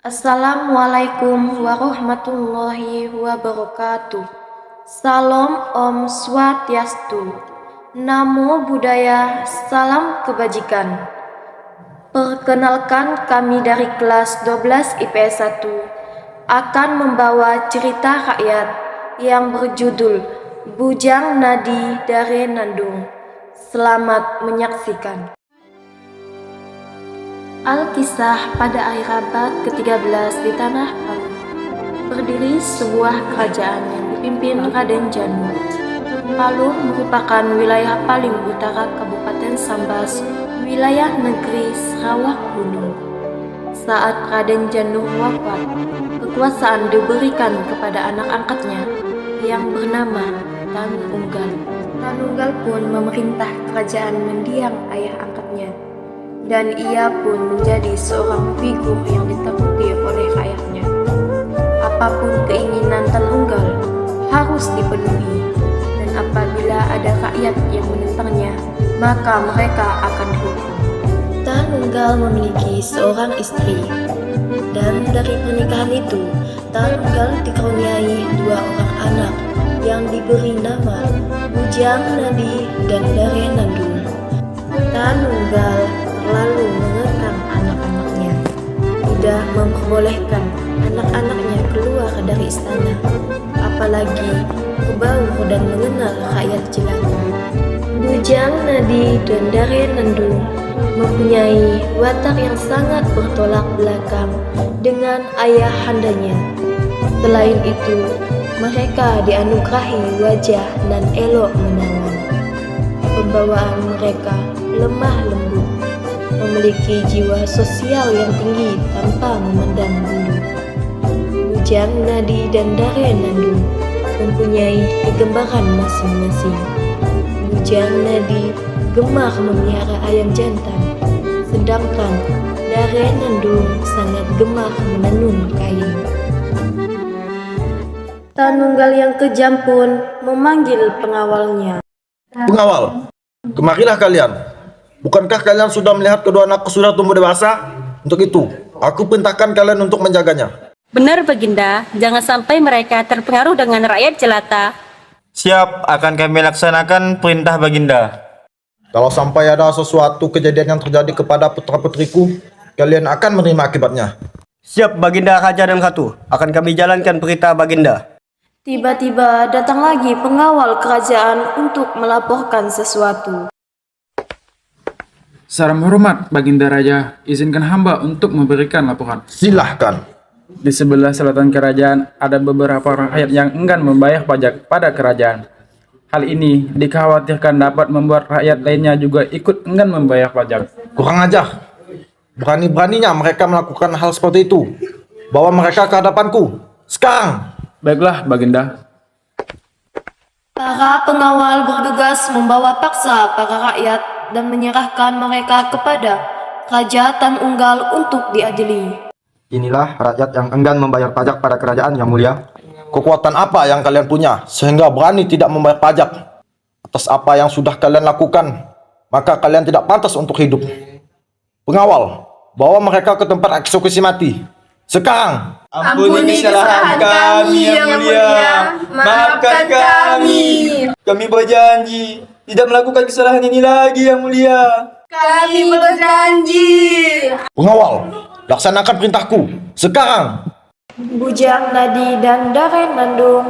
Assalamualaikum warahmatullahi wabarakatuh. Salam Om Swastiastu. Namo Buddhaya, salam kebajikan. Perkenalkan, kami dari kelas 12 IPS 1 akan membawa cerita rakyat yang berjudul Bujang Nadi Dare Nandung. Selamat menyaksikan. Alkisah pada akhir abad ke-13 di tanah Palu berdiri sebuah kerajaan yang dipimpin Raden Janu. Palu merupakan wilayah paling utara Kabupaten Sambas, wilayah negeri Sarawak Gunung. Saat Raden Janu wafat, kekuasaan diberikan kepada anak angkatnya yang bernama Tan Unggal. Tan Unggal pun memerintah kerajaan mendiang ayah angkatnya, dan ia pun menjadi seorang figur yang ditakuti oleh rakyatnya. Apapun keinginan Tan Unggal harus dipenuhi, dan apabila ada rakyat yang menentangnya, maka mereka akan dihukum. Tan Unggal memiliki seorang istri, dan dari pernikahan itu, Tan Unggal dikaruniai 2 orang anak yang diberi nama Bujang Nadi dan Dare Nandung. Tan Unggal lalu mengekang anak-anaknya, tidak memperbolehkan anak-anaknya keluar dari istana, apalagi berbaur dan mengenal rakyat jelata. Bujang Nadi dan Dare Nandung mempunyai watak yang sangat bertolak belakang dengan ayahandanya. Selain itu, mereka dianugerahi wajah nan elok menawan. Pembawaan mereka lemah lembut, memiliki jiwa sosial yang tinggi tanpa memandang bulu. Bujang Nadi dan Dare Nandung mempunyai kegembaran masing-masing. Bujang Nadi gemar memelihara ayam jantan, sedangkan Dare Nandung sangat gemar menenun kain. Tan Unggal yang kejam pun memanggil pengawalnya. Pengawal, kemarilah kalian. Bukankah kalian sudah melihat kedua anakku sudah tumbuh dewasa? Untuk itu, aku perintahkan kalian untuk menjaganya. Benar Baginda, jangan sampai mereka terpengaruh dengan rakyat jelata. Siap, akan kami laksanakan perintah Baginda. Kalau sampai ada sesuatu kejadian yang terjadi kepada putra-putriku, kalian akan menerima akibatnya. Siap Baginda Raja dan Ratu, akan kami jalankan perintah Baginda. Tiba-tiba datang lagi pengawal kerajaan untuk melaporkan sesuatu. Salam hormat, Baginda Raja. Izinkan hamba untuk memberikan laporan. Silahkan. Di sebelah selatan kerajaan ada beberapa rakyat yang enggan membayar pajak pada kerajaan. Hal ini dikhawatirkan dapat membuat rakyat lainnya juga ikut enggan membayar pajak. Kurang ajar. Berani-beraninya mereka melakukan hal seperti itu. Bawa mereka ke hadapanku. Sekarang. Baiklah, Baginda. Para pengawal bergegas membawa paksa para rakyat dan menyerahkan mereka kepada Raja Tan Unggal untuk diadili. Inilah rakyat yang enggan membayar pajak pada kerajaan yang mulia. Kekuatan apa yang kalian punya sehingga berani tidak membayar pajak? Atas apa yang sudah kalian lakukan, maka kalian tidak pantas untuk hidup. Pengawal, bawa mereka ke tempat eksekusi mati. Sekarang. Ampuni kesalahan kami yang mulia. Maafkan kami. Kami berjanji tidak melakukan kesalahan ini lagi yang mulia. Kami berjanji. Pengawal, laksanakan perintahku. Sekarang. Bujang Nadi dan Dare Nandung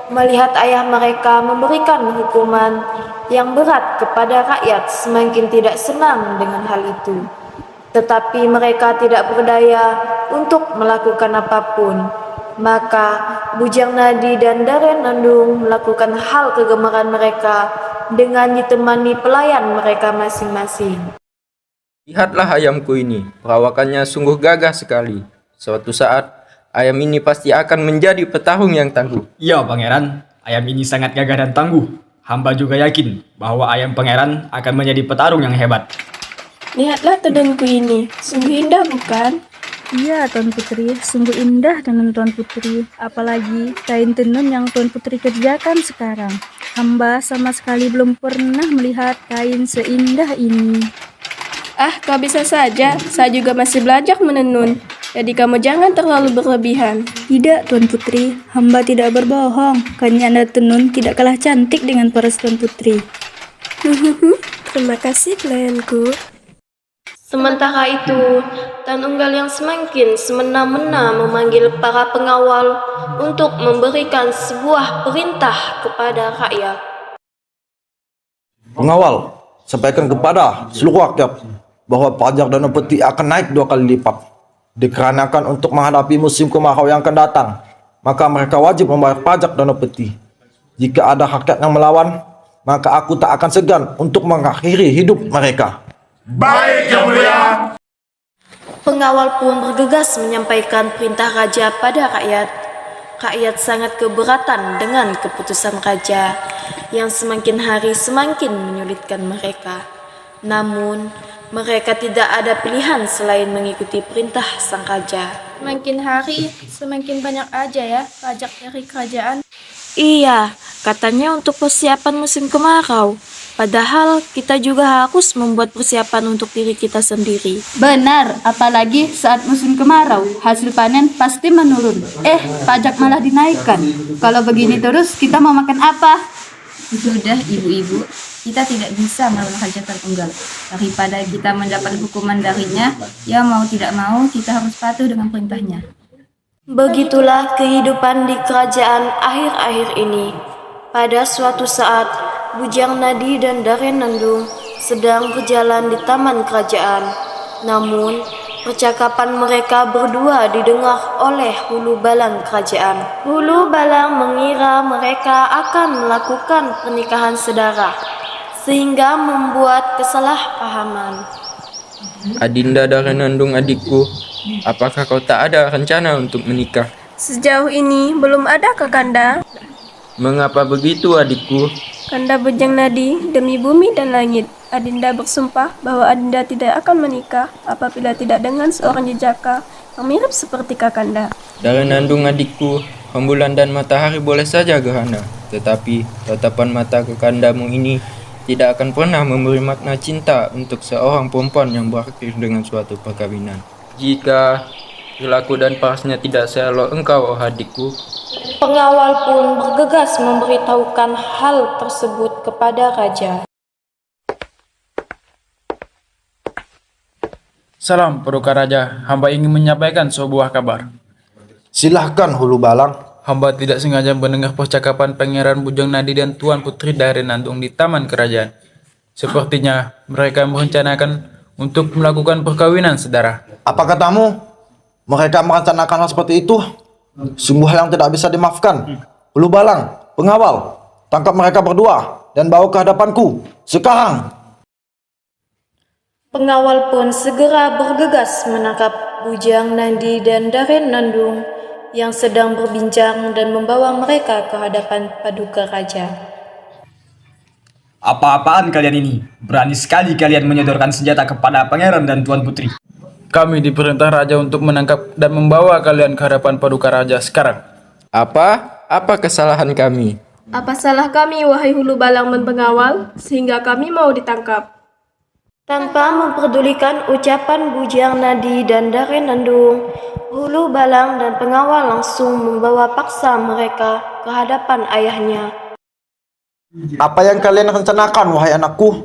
melihat ayah mereka memberikan hukuman yang berat kepada rakyat semakin tidak senang dengan hal itu. Tetapi mereka tidak berdaya untuk melakukan apapun. Maka Bujang Nadi dan Dare Nandung melakukan hal kegemaran mereka dengan ditemani pelayan mereka masing-masing. Lihatlah ayamku ini, perawakannya sungguh gagah sekali. Suatu saat, ayam ini pasti akan menjadi petarung yang tangguh. Iya, Pangeran. Ayam ini sangat gagah dan tangguh. Hamba juga yakin bahwa ayam Pangeran akan menjadi petarung yang hebat. Lihatlah tenunku ini, sungguh indah bukan? Iya, Tuan Putri, sungguh indah tenun Tuan Putri. Apalagi kain tenun yang Tuan Putri kerjakan sekarang. Hamba sama sekali belum pernah melihat kain seindah ini. Ah, kau bisa saja. Saya juga masih belajar menenun. Jadi kamu jangan terlalu berlebihan. Tidak, Tuan Putri. Hamba tidak berbohong. Kanyanda Tenun tidak kalah cantik dengan paras Tuan Putri. Terima kasih pelayanku. Sementara itu, Tan Unggal yang semakin semena-mena memanggil para pengawal untuk memberikan sebuah perintah kepada rakyat. Pengawal, sampaikan kepada seluruh rakyat bahwa pajak dana peti akan naik 2 kali lipat. Dikarenakan untuk menghadapi musim kemarau yang akan datang, maka mereka wajib membayar pajak dana peti. Jika ada rakyat yang melawan, maka aku tak akan segan untuk mengakhiri hidup mereka. Baik, Yang Mulia. Pengawal pun bergegas menyampaikan perintah raja pada rakyat. Rakyat sangat keberatan dengan keputusan raja yang semakin hari semakin menyulitkan mereka. Namun, mereka tidak ada pilihan selain mengikuti perintah sang raja. Semakin hari, semakin banyak aja ya pajak dari kerajaan. Iya, katanya untuk persiapan musim kemarau. Padahal kita juga harus membuat persiapan untuk diri kita sendiri. Benar, apalagi saat musim kemarau, hasil panen pasti menurun. Pajak malah dinaikkan. Kalau begini terus, kita mau makan apa? Sudah, ibu-ibu, kita tidak bisa melawan Raja Tan Unggal. Daripada kita mendapat hukuman darinya, ya mau tidak mau kita harus patuh dengan perintahnya. Begitulah kehidupan di kerajaan akhir-akhir ini. Pada suatu saat, Bujang Nadi dan Daren Nandung sedang berjalan di taman kerajaan. Namun, percakapan mereka berdua didengar oleh Hulu Balang kerajaan. Hulu Balang mengira mereka akan melakukan pernikahan sedara, sehingga membuat kesalahpahaman. Adinda Daren Nandung adikku, apakah kau tak ada rencana untuk menikah? Sejauh ini belum ada Kakanda. Mengapa begitu adikku? Kanda Bujang Nadi, demi bumi dan langit, Adinda bersumpah bahwa Adinda tidak akan menikah apabila tidak dengan seorang jejaka yang mirip seperti Kakanda. Daren Nandung adikku, rembulan dan matahari boleh saja gerhana, tetapi tatapan mata Kakandamu ini tidak akan pernah memberi makna cinta untuk seorang perempuan yang berakhir dengan suatu perkawinan. Jika perilaku dan parasnya tidak seelok engkau, oh adikku. Pengawal pun bergegas memberitahukan hal tersebut kepada raja. Salam Paduka Raja, hamba ingin menyampaikan sebuah kabar. Silahkan Hulu Balang. Hamba tidak sengaja mendengar percakapan Pangeran Bujang Nadi dan Tuan Putri Daren Nandung di taman kerajaan. Sepertinya mereka merencanakan untuk melakukan perkawinan sedara. Apa katamu? Mereka merencanakan hal seperti itu? Sungguh hal yang tidak bisa dimaafkan. Hulu Balang, pengawal, tangkap mereka berdua dan bawa ke hadapanku sekarang. Pengawal pun segera bergegas menangkap Bujang Nadi dan Daren Nandung yang sedang berbincang dan membawa mereka ke hadapan Paduka Raja. Apa-apaan kalian ini? Berani sekali kalian menyodorkan senjata kepada pangeran dan Tuan Putri. Kami diperintah Raja untuk menangkap dan membawa kalian ke hadapan Paduka Raja sekarang. Apa? Apa kesalahan kami? Apa salah kami, wahai Hulu Balang dan pengawal, sehingga kami mau ditangkap? Tanpa memperdulikan ucapan Bujang Nadi dan Daren Nandung, Hulu Balang dan pengawal langsung membawa paksa mereka ke hadapan ayahnya. Apa yang kalian rencanakan, wahai anakku?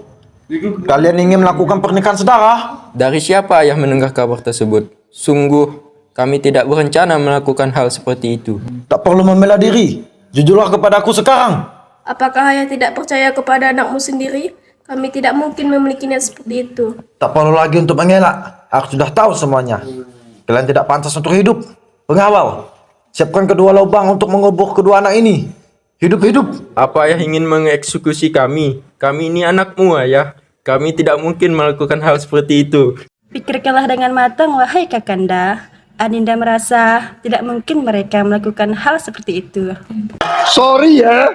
Kalian ingin melakukan pernikahan sedara? Dari siapa ayah mendengar kabar tersebut? Sungguh, kami tidak berencana melakukan hal seperti itu. Tak perlu membela diri. Jujurlah kepadaku sekarang. Apakah ayah tidak percaya kepada anakmu sendiri? Kami tidak mungkin memiliki niat seperti itu. Tak perlu lagi untuk mengelak. Aku sudah tahu semuanya. Kalian tidak pantas untuk hidup. Pengawal, siapkan kedua lubang untuk mengubur kedua anak ini. Hidup-hidup. Apa ayah ingin mengeksekusi kami? Kami ini anakmu, ayah. Kami tidak mungkin melakukan hal seperti itu. Pikirkanlah dengan matang, wahai Kakanda. Adinda merasa tidak mungkin mereka melakukan hal seperti itu. Sorry ya.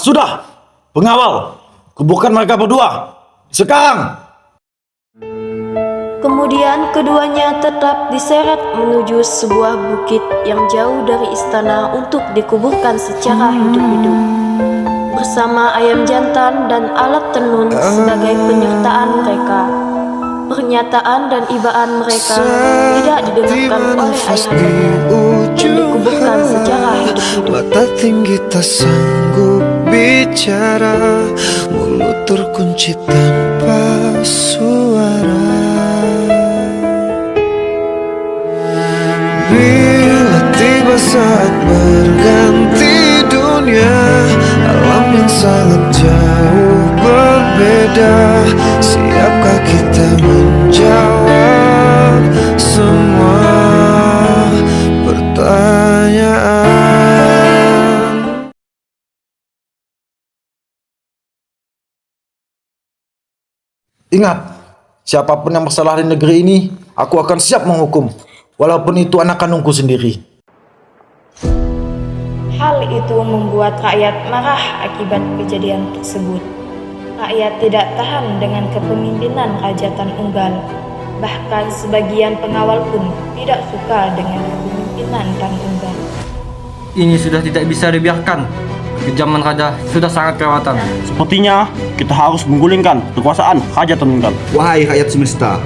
Sudah. Pengawal, kuburkan mereka berdua. Sekarang. Kemudian keduanya tetap diseret menuju sebuah bukit yang jauh dari istana untuk dikuburkan secara hidup-hidup. Bersama ayam jantan dan alat tenun sebagai penyertaan mereka. pernyataan dan ibaan mereka tidak didengarkan oleh ayahandanya dan dikuburkan secara hidup-hidup. Mata tinggi tak sanggup bicara, mulut terkunci tanpa suara. Bila tiba saat berganti dunia, alam yang sangat jauh berbeda, siapkah kita menjawab semua pertanyaan? Ingat, siapapun yang bersalah di negeri ini, aku akan siap menghukum, walaupun itu anak kandungku sendiri. Hal itu membuat rakyat marah akibat kejadian tersebut. Rakyat tidak tahan dengan kepemimpinan Raja Tan Unggal. Bahkan sebagian pengawal pun tidak suka dengan kepemimpinan Tan Unggal. Ini sudah tidak bisa dibiarkan. Kejaman raja sudah sangat kelewatan. Sepertinya kita harus menggulingkan kekuasaan Raja Tan Unggal. Wahai rakyat semesta,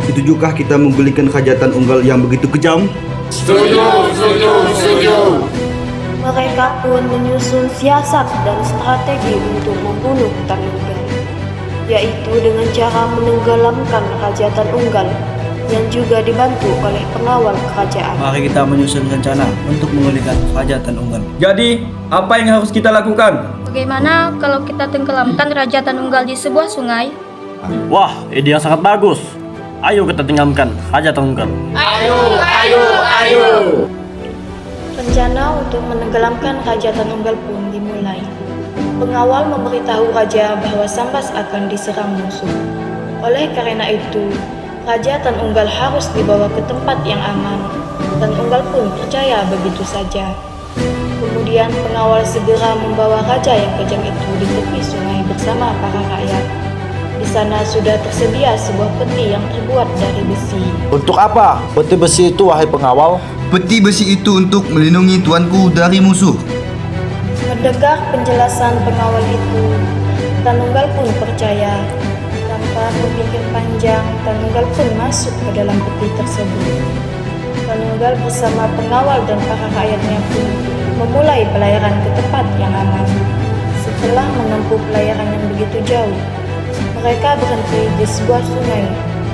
setujukah kita menggulingkan Raja Tan Unggal yang begitu kejam? Setuju, setuju, setuju. Mereka pun menyusun siasat dan strategi untuk membunuh Tan Unggal, yaitu dengan cara menenggelamkan Raja Tan Unggal yang juga dibantu oleh pengawal kerajaan. Mari kita menyusun rencana untuk menggulingkan Raja Tan Unggal. Jadi, apa yang harus kita lakukan? Bagaimana kalau kita tenggelamkan Raja Tan Unggal di sebuah sungai? Wah, ide yang sangat bagus. Ayo kita tenggelamkan Raja Tan Unggal. Ayo, ayo, ayo! Rencana untuk menenggelamkan Raja Tan Unggal pun dimulai. Pengawal memberitahu Raja bahwa Sambas akan diserang musuh. Oleh karena itu, Raja Tan Unggal harus dibawa ke tempat yang aman. Tan Unggal pun percaya begitu saja. Kemudian pengawal segera membawa raja yang kejam itu di tepi sungai bersama para rakyat. Di sana sudah tersedia sebuah peti yang terbuat dari besi. Untuk apa peti besi itu, wahai pengawal? Peti besi itu untuk melindungi tuanku dari musuh. Mendengar penjelasan pengawal itu, Tan Unggal pun percaya. Tanpa berpikir panjang, Tan Unggal pun masuk ke dalam peti tersebut. Tan Unggal bersama pengawal dan para rakyatnya pun memulai pelayaran ke tempat yang aman. Setelah menempuh pelayaran yang begitu jauh, mereka berhenti di sebuah sungai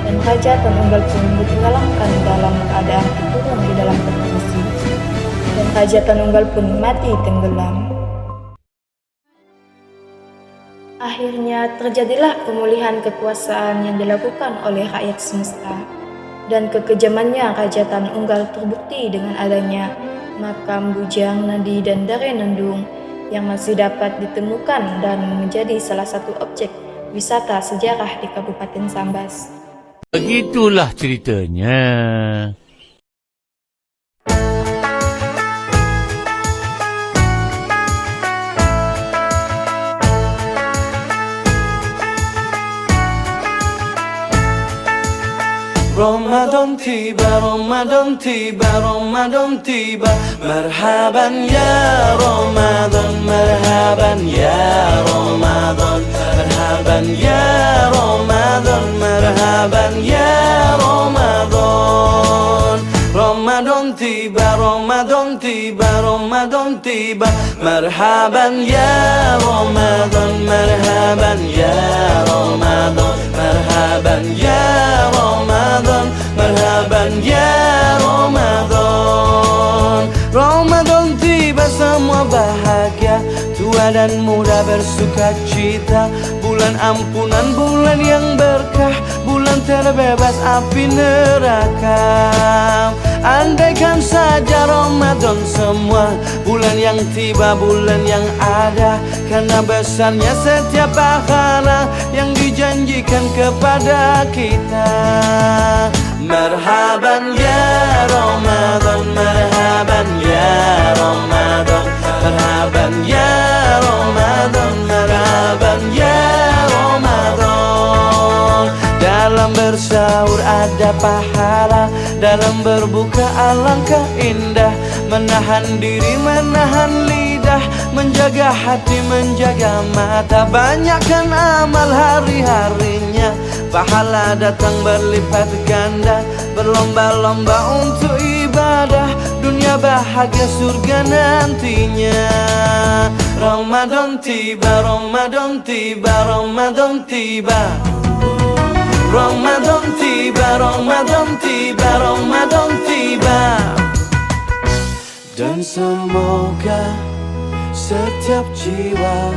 dan Raja Tan Unggal pun ditenggelamkan dalam keadaan terkurung di dalam peti besi. Dan Raja Tan Unggal pun mati tenggelam. Akhirnya terjadilah pemulihan kekuasaan yang dilakukan oleh rakyat semesta, dan kekejamannya Raja Tan Unggal terbukti dengan adanya makam Bujang, Nadi, dan Dare Nendung yang masih dapat ditemukan dan menjadi salah satu objek wisata sejarah di Kabupaten Sambas. Begitulah ceritanya. Ramadan tiba, Ramadan tiba, Ramadan tiba. Marhaban ya Ramadan, marhaban ya Ramadan, marhaban ya Ramadan, marhaban ya Ramadan. Ramadan tiba, Ramadan tiba, Ramadan tiba. Marhaban ya Ramadan, marhaban ya Ramadan, marhaban ya Ramadan, marhaban ya Ramadan. Ramadan tiba, semua bahagia, tua dan muda bersuka cita. Bulan ampunan, bulan yang berkah, bulan terbebas api neraka. Andaikan saja Ramadan semua, bulan yang tiba, bulan yang ada, karena besarnya setiap pahala yang dijanjikan kepada kita. Marhaban ya Ramadan, marhaban ya Ramadan, marhaban ya Ramadan, marhaban ya Ramadan. Dalam bersahur ada pahala, dalam berbuka alangkah indah. Menahan diri, menahan lidah, lidah, menjaga hati, menjaga mata. Banyakkan amal hari-harinya, pahala datang berlipat ganda. Berlomba-lomba untuk ibadah, dunia bahagia surga nantinya. Ramadan tiba, Ramadan tiba, Ramadan tiba. Ramadan tiba, Ramadan tiba, Ramadan tiba. Dan semoga setiap jiwa